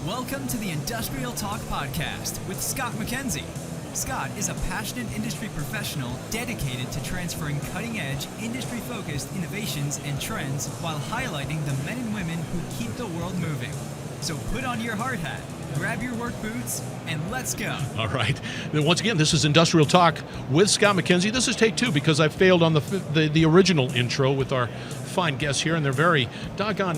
Welcome to the Industrial Talk Podcast with Scott McKenzie. Scott is a passionate industry professional dedicated to transferring cutting-edge, industry-focused innovations and trends while highlighting the men and women who keep the world moving. So put on your hard hat, grab your work boots, and let's go. All right. Once again, this is Industrial Talk with Scott McKenzie. This is take two because I failed on the original intro with our fine guests here, and they're very doggone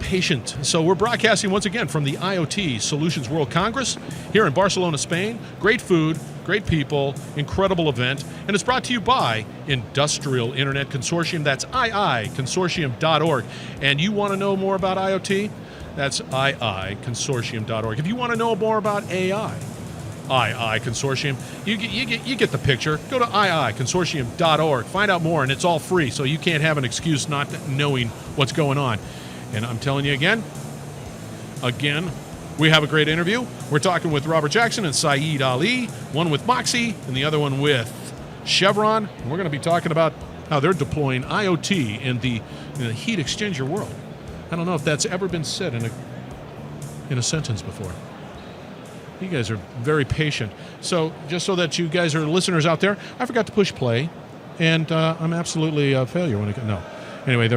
patient. So we're broadcasting once again from the IoT Solutions World Congress here in Barcelona, Spain. Great food, great people, incredible event, and it's brought to you by Industrial Internet Consortium. That's iiconsortium.org. And you want to know more about IoT? That's iiconsortium.org. If you want to know more about AI, II Consortium, you get the picture. Go to iiconsortium.org. Find out more, and it's all free, so you can't have an excuse not knowing what's going on. And I'm telling you again, we have a great interview. We're talking with Robert Jackson and Syed Ali, one with Moxa and the other one with Chevron. And we're going to be talking about how they're deploying IoT in the heat exchanger world. I don't know if that's ever been said in a sentence before. You guys are very patient. So just so that you guys are listeners out there, I forgot to push play, and I'm absolutely a failure when no. Anyway,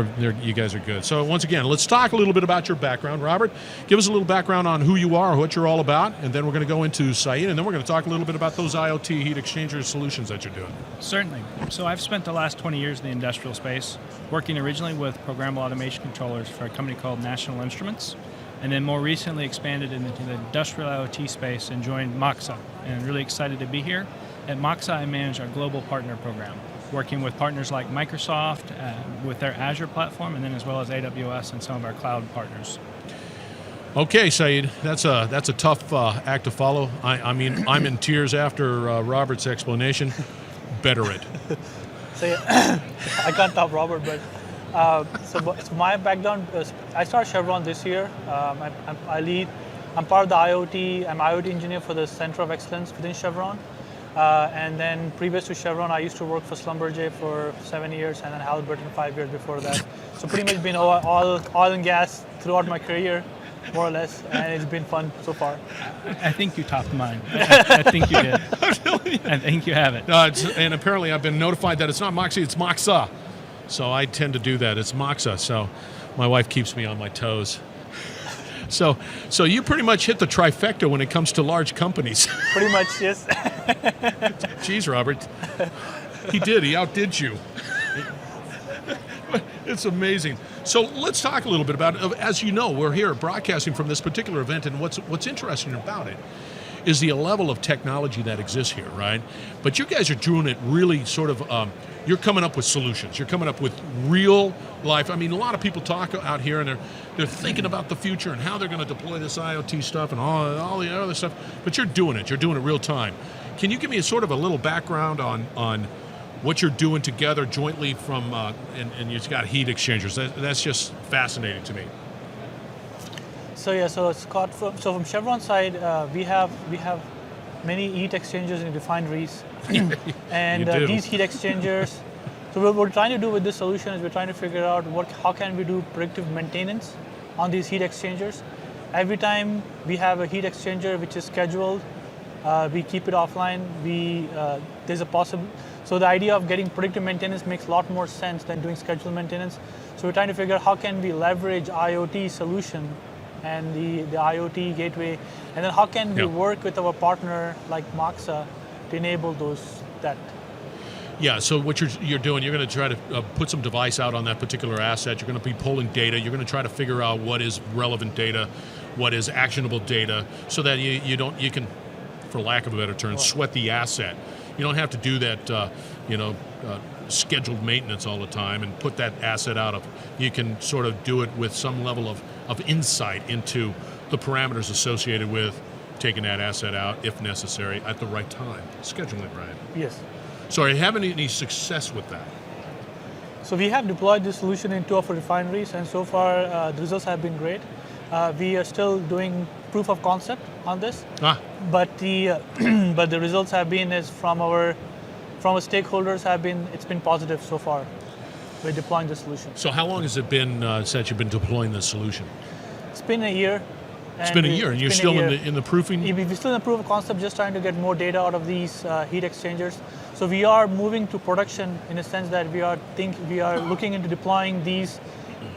you guys are good. So once again, let's talk a little bit about your background. Robert, give us a little background on who you are, what you're all about, and then we're going to go into Syed, and then we're going to talk a little bit about those IoT heat exchanger solutions that you're doing. Certainly. So I've spent the last 20 years in the industrial space, working originally with programmable automation controllers for a company called National Instruments, and then more recently expanded into the industrial IoT space and joined Moxa, and really excited to be here. At Moxa, I manage our global partner program, working with partners like Microsoft with their Azure platform, and then as well as AWS and some of our cloud partners. Okay, Syed, that's a tough act to follow. I mean, I'm in tears after Robert's explanation. Better it. So I can't top Robert, but so my background is I started Chevron this year. I'm part of the IoT. I'm IoT engineer for the Center of Excellence within Chevron. And then previous to Chevron, I used to work for Schlumberger for 7 years, and then Halliburton 5 years before that. So pretty much been oil and gas throughout my career, more or less, and it's been fun so far. I think you topped mine. I think you did. I think you have it. And apparently I've been notified that it's not Moxa, it's Moxa. So I tend to do that. It's Moxa. So my wife keeps me on my toes. So you pretty much hit the trifecta when it comes to large companies. Pretty much, yes. Geez, Robert. He did. He outdid you. It's amazing. So let's talk a little bit about it. As you know, we're here broadcasting from this particular event, and what's interesting about it is the level of technology that exists here, right? But you guys are doing it really sort of, you're coming up with solutions. You're coming up with real life. I mean, a lot of people talk out here, and they're thinking about the future and how they're going to deploy this IoT stuff and all the other stuff, but you're doing it. You're doing it real time. Can you give me a sort of a little background on what you're doing together jointly from, and you've got heat exchangers. That's just fascinating to me. So Scott, from Chevron side, we have many heat exchangers in refineries, and these heat exchangers. So what we're trying to do with this solution is we're trying to figure out how can we do predictive maintenance on these heat exchangers. Every time we have a heat exchanger which is scheduled, we keep it offline. There's a possible. So the idea of getting predictive maintenance makes a lot more sense than doing scheduled maintenance. So we're trying to figure out how can we leverage IoT solution and the IoT gateway, and then how can we work with our partner like Moxa to enable that. Yeah, so what you're doing, you're going to try to put some device out on that particular asset. You're going to be pulling data. You're going to try to figure out what is relevant data, what is actionable data, so that you can, for lack of a better term, sweat the asset. You don't have to do that, scheduled maintenance all the time and put that asset out of. You can sort of do it with some level of insight into the parameters associated with taking that asset out, if necessary, at the right time. Scheduling it right. Yes. So are you having any success with that? So we have deployed this solution in 2 of our refineries, and so far the results have been great. We are still doing proof of concept on this, but the results have been from our stakeholders it's been positive so far. We're deploying the solution. So how long has it been since you've been deploying this solution? It's been a year, It's been a year, and you're still in the proofing? We're still in the proof of concept, just trying to get more data out of these heat exchangers. So we are moving to production in a sense that we are looking into deploying these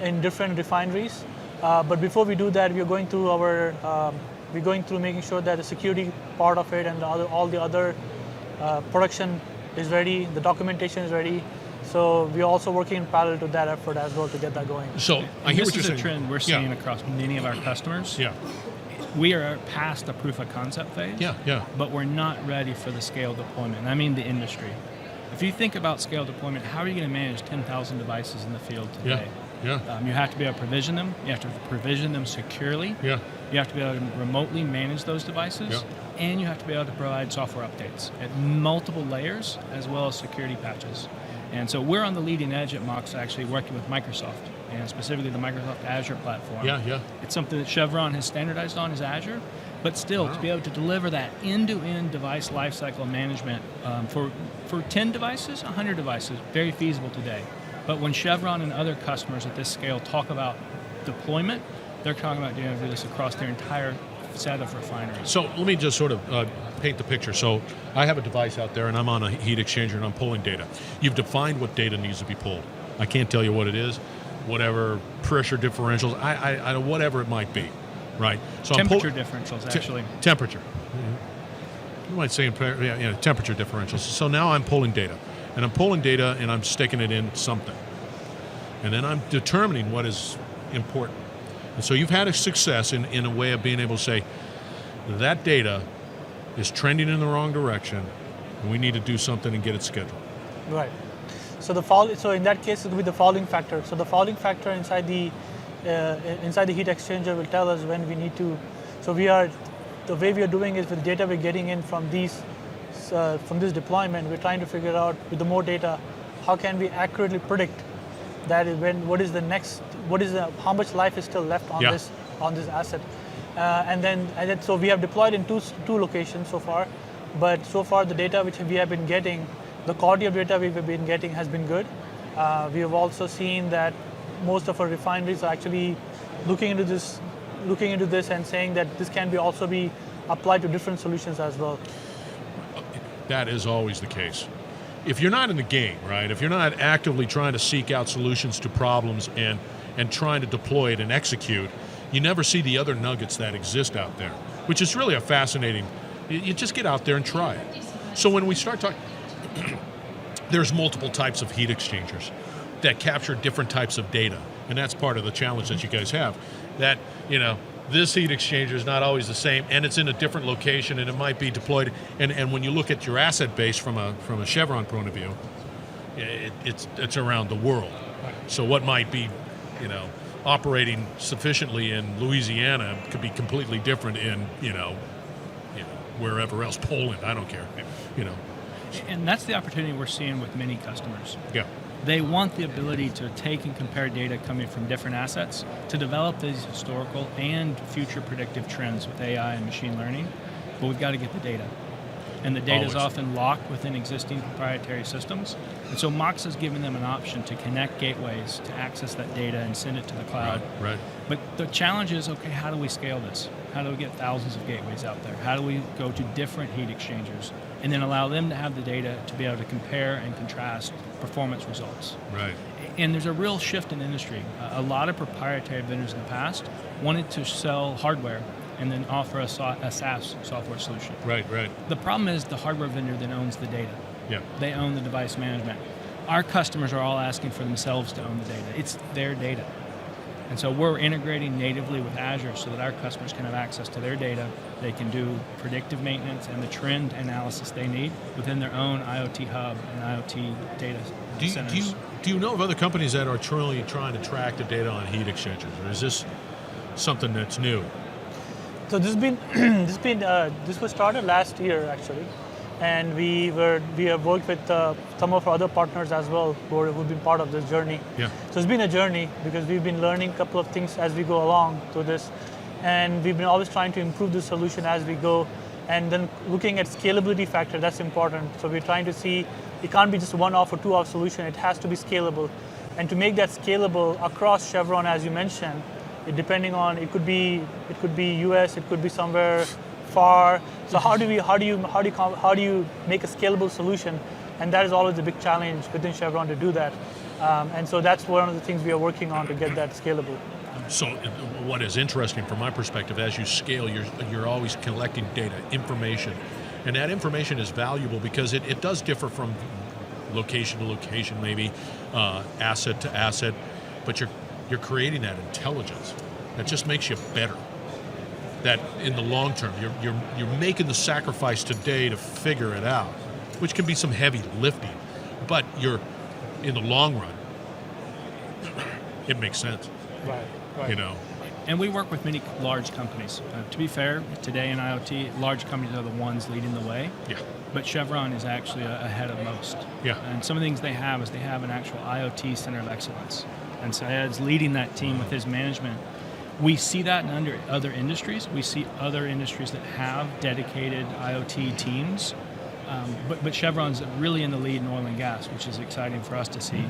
in different refineries. But before we do that, we're going through making sure that the security part of it and all the other production is ready, the documentation is ready. So we're also working in parallel to that effort as well to get that going. So I hear what you're saying. This is a trend we're seeing across many of our customers. Yeah. We are past the proof of concept phase. Yeah. But we're not ready for the scale deployment. And I mean the industry. If you think about scale deployment, how are you going to manage 10,000 devices in the field today? Yeah. You have to be able to provision them. You have to provision them securely. Yeah. You have to be able to remotely manage those devices. Yeah. And you have to be able to provide software updates at multiple layers as well as security patches. And so we're on the leading edge at Moxa, actually working with Microsoft, and specifically the Microsoft Azure platform. Yeah. It's something that Chevron has standardized on is Azure, but still to be able to deliver that end-to-end device lifecycle management for 10 devices, 100 devices, very feasible today. But when Chevron and other customers at this scale talk about deployment, they're talking about doing this across their entire set of refineries. So let me just sort of paint the picture. So I have a device out there, and I'm on a heat exchanger, and I'm pulling data. You've defined what data needs to be pulled. I can't tell you what it is, whatever pressure differentials, I whatever it might be, right? So temperature differentials, actually. Temperature. Mm-hmm. You might say temperature differentials. So now I'm pulling data, and I'm sticking it in something, and then I'm determining what is important. And so you've had a success in a way of being able to say, that data is trending in the wrong direction, and we need to do something and get it scheduled. Right. So in that case, it will be the fouling factor. So the fouling factor inside the heat exchanger will tell us when we need to. So the way we are doing is with data we're getting in from this deployment, we're trying to figure out with the more data, how can we accurately predict that is how much life is still left on this asset, and then so we have deployed in two locations so far, but so far the data which we have been getting, the quality of data we've been getting has been good. We have also seen that most of our refineries are actually looking into this and saying that this can also be applied to different solutions as well. That is always the case. If you're not in the game, right? If you're not actively trying to seek out solutions to problems and trying to deploy it and execute, you never see the other nuggets that exist out there, which is really a fascinating. You just get out there and try it. So when we start talking, there's multiple types of heat exchangers that capture different types of data, and that's part of the challenge that you guys have. That this heat exchanger is not always the same, and it's in a different location, and it might be deployed. And when you look at your asset base from a Chevron point of view, it's around the world. So what might be, operating sufficiently in Louisiana could be completely different in, wherever else, Poland. I don't care, And that's the opportunity we're seeing with many customers. Yeah. They want the ability to take and compare data coming from different assets to develop these historical and future predictive trends with AI and machine learning, but we've got to get the data. And the data is often locked within existing proprietary systems. And so Moxa is giving them an option to connect gateways to access that data and send it to the cloud. Right. But the challenge is, okay, how do we scale this? How do we get thousands of gateways out there? How do we go to different heat exchangers and then allow them to have the data to be able to compare and contrast performance results? Right. And there's a real shift in the industry. A lot of proprietary vendors in the past wanted to sell hardware and then offer a SaaS software solution. Right. The problem is the hardware vendor then owns the data. Yeah. They own the device management. Our customers are all asking for themselves to own the data. It's their data. And so we're integrating natively with Azure so that our customers can have access to their data. They can do predictive maintenance and the trend analysis they need within their own IoT hub and IoT data centers. Do you know of other companies that are truly trying to track the data on heat exchangers, or is this something that's new? So this was started last year actually, and we have worked with some of our other partners as well who've been part of this journey. Yeah. So it's been a journey because we've been learning a couple of things as we go along through this, and we've been always trying to improve the solution as we go, and then looking at scalability factor, that's important. So we're trying to see it can't be just one-off or two-off solution. It has to be scalable, and to make that scalable across Chevron, as you mentioned, depending on it could be US, it could be somewhere far. So how do you make a scalable solution? And that is always a big challenge within Chevron to do that. And so that's one of the things we are working on to get that scalable. So what is interesting from my perspective, as you scale, you're always collecting data, information. And that information is valuable because it does differ from location to location, maybe asset to asset, but you're creating that intelligence that just makes you better. That in the long term, you're making the sacrifice today to figure it out, which can be some heavy lifting, but you're in the long run, it makes sense. Right. You know. And we work with many large companies. To be fair, today in IoT, large companies are the ones leading the way. Yeah. But Chevron is actually ahead of most. Yeah. And some of the things they have is they have an actual IoT Center of Excellence. And Syed's leading that team with his management. We see that in other industries. We see other industries that have dedicated IoT teams. But Chevron's really in the lead in oil and gas, which is exciting for us to see.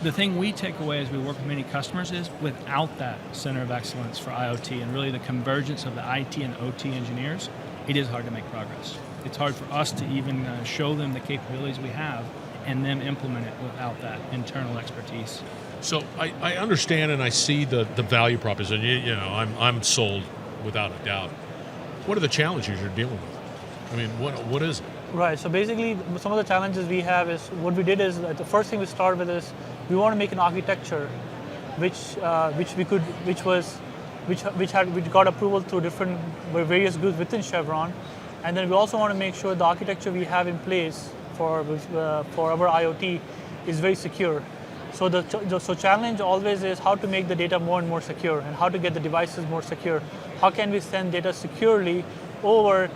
The thing we take away as we work with many customers is without that Center of Excellence for IoT and really the convergence of the IT and OT engineers, it is hard to make progress. It's hard for us to even show them the capabilities we have and them implement it without that internal expertise. So I understand and I see the value proposition. You know, I'm sold without a doubt. What are the challenges you're dealing with? I mean, what is it? Right. So basically, some of the challenges we have is what we did is the first thing we started with is we want to make an architecture which got approval through different various groups within Chevron, and then we also want to make sure the architecture we have in place for our IoT is very secure. So the challenge always is how to make the data more and more secure, and how to get the devices more secure. How can we send data securely over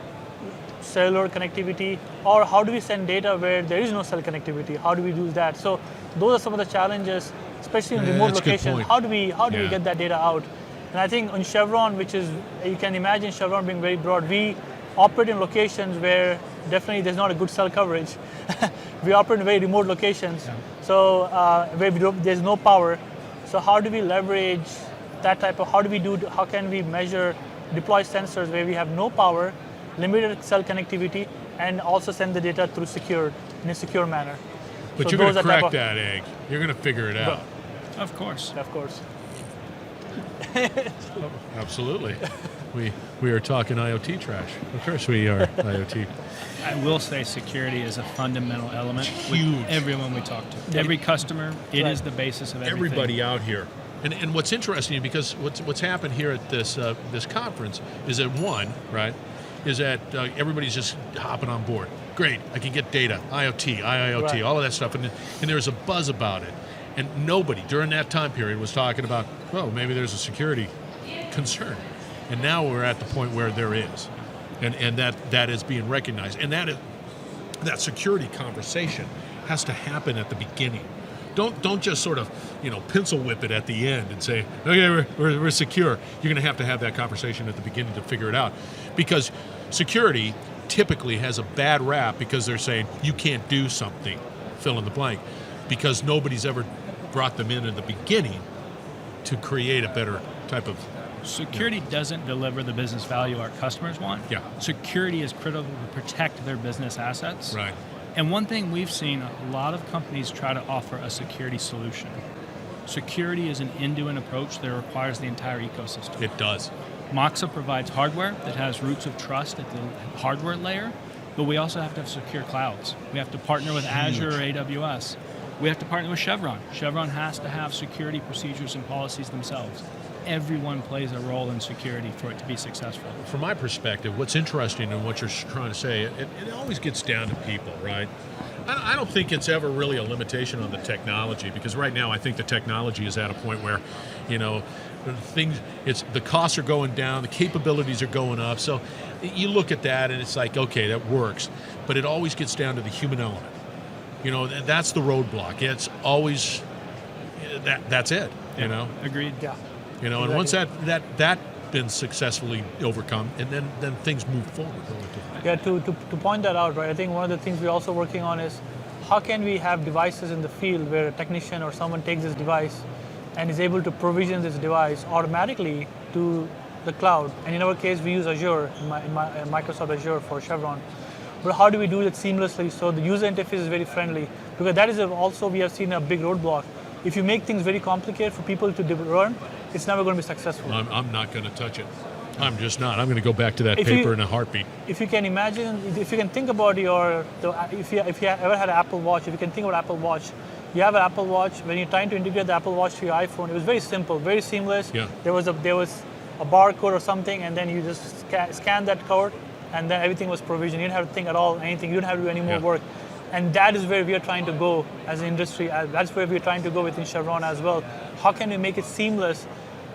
cellular connectivity, or how do we send data where there is no cell connectivity? How do we do that? So those are some of the challenges, especially in remote locations. How do we get that data out? And I think on Chevron, which is, you can imagine Chevron being very broad, we operate in locations where definitely there's not a good cell coverage. We operate in very remote locations, so where there's no power. So how do we leverage that type of, how can we measure, deploy sensors where we have no power, limited cell connectivity, and also send the data in a secure manner. But so you're going to crack that egg. You're going to figure it out. Of course. Of course. Absolutely. We are talking IoT trash. Of course we are IoT. I will say security is a fundamental element Huge. with everyone we talk to. Every customer, it is the basis of everything. Everybody out here. And what's interesting, because what's happened here at this conference is that is that everybody's just hopping on board. Great, I can get data, IIoT, all of that stuff, and there's a buzz about it. And nobody during that time period was talking about, well, maybe there's a security concern. And now we're at the point where there is, and that is being recognized. And that security conversation has to happen at the beginning. Don't just sort of pencil whip it at the end and say, okay, we're secure. You're going to have that conversation at the beginning to figure it out, because security typically has a bad rap because they're saying you can't do something, fill in the blank, because nobody's ever brought them in the beginning to create a better type of. Security doesn't deliver the business value our customers want. Yeah. Security is critical to protect their business assets. Right. And one thing we've seen, a lot of companies try to offer a security solution. Security is an end-to-end approach that requires the entire ecosystem. It does. Moxa provides hardware that has roots of trust at the hardware layer, but we also have to have secure clouds. We have to partner with Azure or AWS. We have to partner with Chevron. Chevron has to have security procedures and policies themselves. Everyone plays a role in security for it to be successful. From my perspective, what's interesting in what you're trying to say, it always gets down to people, right? I don't think it's ever really a limitation on the technology, because right now I think the technology is at a point where, the costs are going down, the capabilities are going up. So you look at that and it's like, okay, that works. But it always gets down to the human element. That's the roadblock. It's always, that's it, Agreed. Yeah. And once that been successfully overcome, and then things move forward. Yeah, to point that out, right, I think one of the things we're also working on is how can we have devices in the field where a technician or someone takes this device and is able to provision this device automatically to the cloud. And in our case, we use Azure, Microsoft Azure for Chevron. But how do we do it seamlessly so the user interface is very friendly? Because that is also, we have seen a big roadblock. If you make things very complicated for people to learn, it's never going to be successful. I'm not going to touch it. I'm just not. I'm going to go back to that paper in a heartbeat. If you can imagine, if you can think about if you ever had an Apple Watch, if you can think about Apple Watch, you have an Apple Watch. When you're trying to integrate the Apple Watch to your iPhone, it was very simple, very seamless. Yeah. There was a barcode or something, and then you just scan that code, and then everything was provisioned. You didn't have to think at all anything. You didn't have to do any more work. And that is where we are trying to go as an industry. That's where we are trying to go within Chevron as well. How can we make it seamless?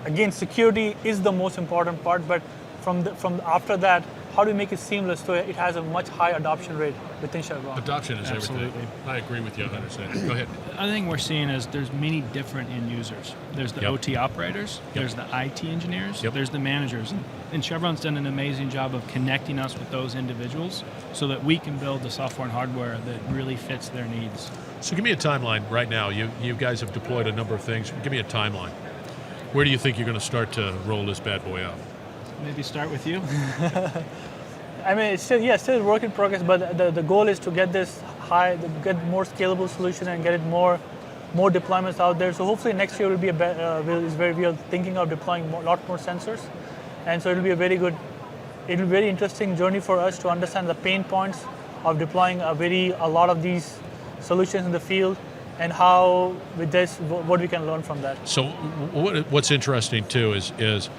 Again, security is the most important part, but from after that, how do we make it seamless so it has a much higher adoption rate within Chevron? Adoption is Absolutely. everything. I agree with you 100%. Go ahead. Other thing we're seeing is there's many different end users. There's the OT operators, there's the IT engineers, there's the managers. And Chevron's done an amazing job of connecting us with those individuals so that we can build the software and hardware that really fits their needs. So give me a timeline right now. You guys have deployed a number of things. Give me a timeline. Where do you think you're going to start to roll this bad boy out? Maybe start with you. I mean, it's still a work in progress, but the goal is to get this get more scalable solution and get it more deployments out there. So hopefully next year will be where we are thinking of deploying a lot more sensors, and so it'll be a very interesting journey for us to understand the pain points of deploying a lot of these solutions in the field, and how with this what we can learn from that. So what's interesting too is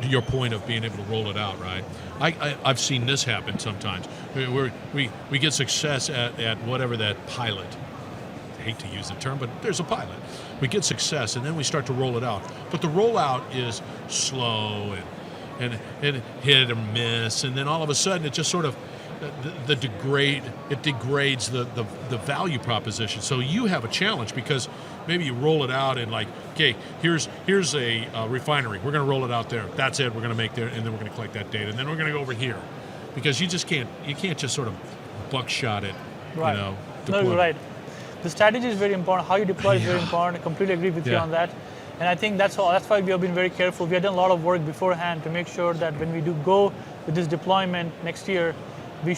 your point of being able to roll it out, right? I've seen this happen sometimes. We get success at whatever that pilot. I hate to use the term, but there's a pilot. We get success, and then we start to roll it out. But the rollout is slow and hit or miss, and then all of a sudden it just sort of degrades the value proposition. So you have a challenge because maybe you roll it out and like, okay, here's a refinery. We're going to roll it out there. That's it. We're going to make there, and then we're going to collect that data, and then we're going to go over here, because you can't just sort of buckshot it. Right. No, you're right. The strategy is very important. How you deploy is very important. I completely agree with you on that. And I think that's why we have been very careful. We have done a lot of work beforehand to make sure that when we do go with this deployment next year, it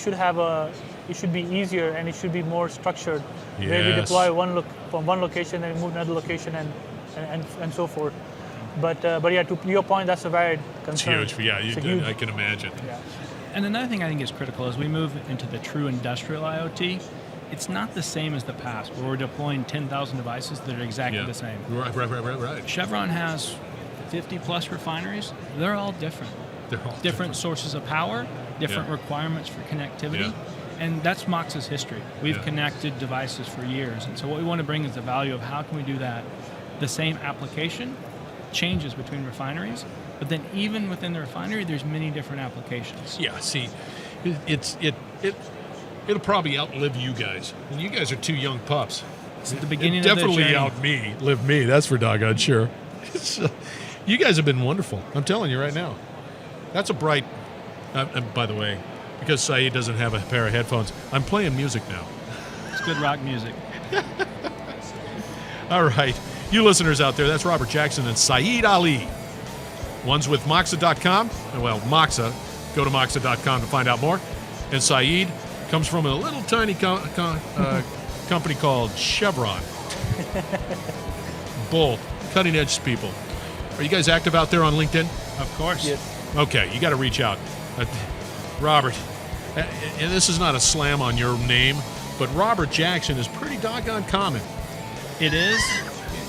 should be easier and it should be more structured. Yes. Where we deploy from one location and move to another location and so forth. But yeah, to your point, that's a valid concern. It's huge. Yeah, I can imagine. Yeah. And another thing I think is critical as we move into the true industrial IoT, it's not the same as the past where we're deploying 10,000 devices that are exactly the same. Right. Chevron has 50 plus refineries. They're all different. Different sources of power, different requirements for connectivity. And that's Moxa's history. We've connected devices for years. And so what we want to bring is the value of how can we do that. The same application changes between refineries, but then even within the refinery, there's many different applications. Yeah, see, it'll probably outlive you guys. And you guys are two young pups. It's at the beginning of the definitely journey. outlive me, that's for doggone sure. You guys have been wonderful. I'm telling you right now. That's a bright, and by the way, because Syed doesn't have a pair of headphones, I'm playing music now. It's good rock music. All right. You listeners out there, that's Robert Jackson and Syed Ali. One's with Moxa.com. Well, Moxa. Go to Moxa.com to find out more. And Syed comes from a little tiny company called Chevron. Both cutting-edge people. Are you guys active out there on LinkedIn? Of course. Yes. Okay, you got to reach out. Robert, and this is not a slam on your name, but Robert Jackson is pretty doggone common. It is.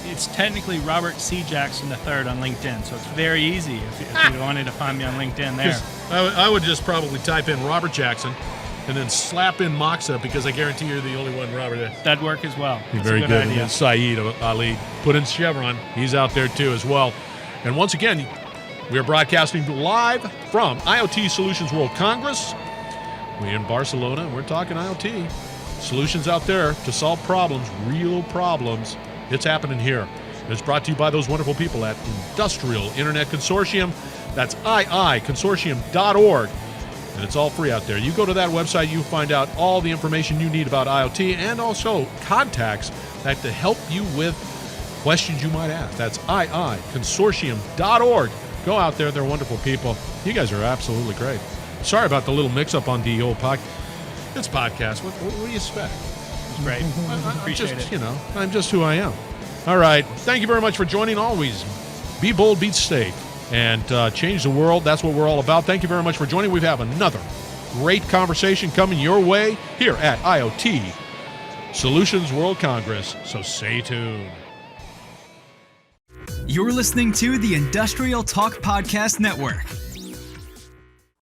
It's technically Robert C. Jackson III on LinkedIn, so it's very easy if you wanted to find me on LinkedIn there. I would just probably type in Robert Jackson and then slap in Moxa, because I guarantee you're the only one, Robert. That'd work as well. That's Very a good. idea. And Syed Ali. Put in Chevron. He's out there too as well. And once again, we are broadcasting live from IoT Solutions World Congress. We're in Barcelona, and we're talking IoT. Solutions out there to solve problems, real problems. It's happening here. It's brought to you by those wonderful people at Industrial Internet Consortium. That's iiconsortium.org. And it's all free out there. You go to that website, you find out all the information you need about IoT and also contacts that to help you with questions you might ask. That's iiconsortium.org. Go out there. They're wonderful people. You guys are absolutely great. Sorry about the little mix-up on the old podcast. It's podcast. What do you expect? It's great. Appreciate it. I'm just who I am. All right. Thank you very much for joining. Always be bold, be safe, and change the world. That's what we're all about. Thank you very much for joining. We have another great conversation coming your way here at IoT Solutions World Congress. So stay tuned. You're listening to the Industrial Talk Podcast Network.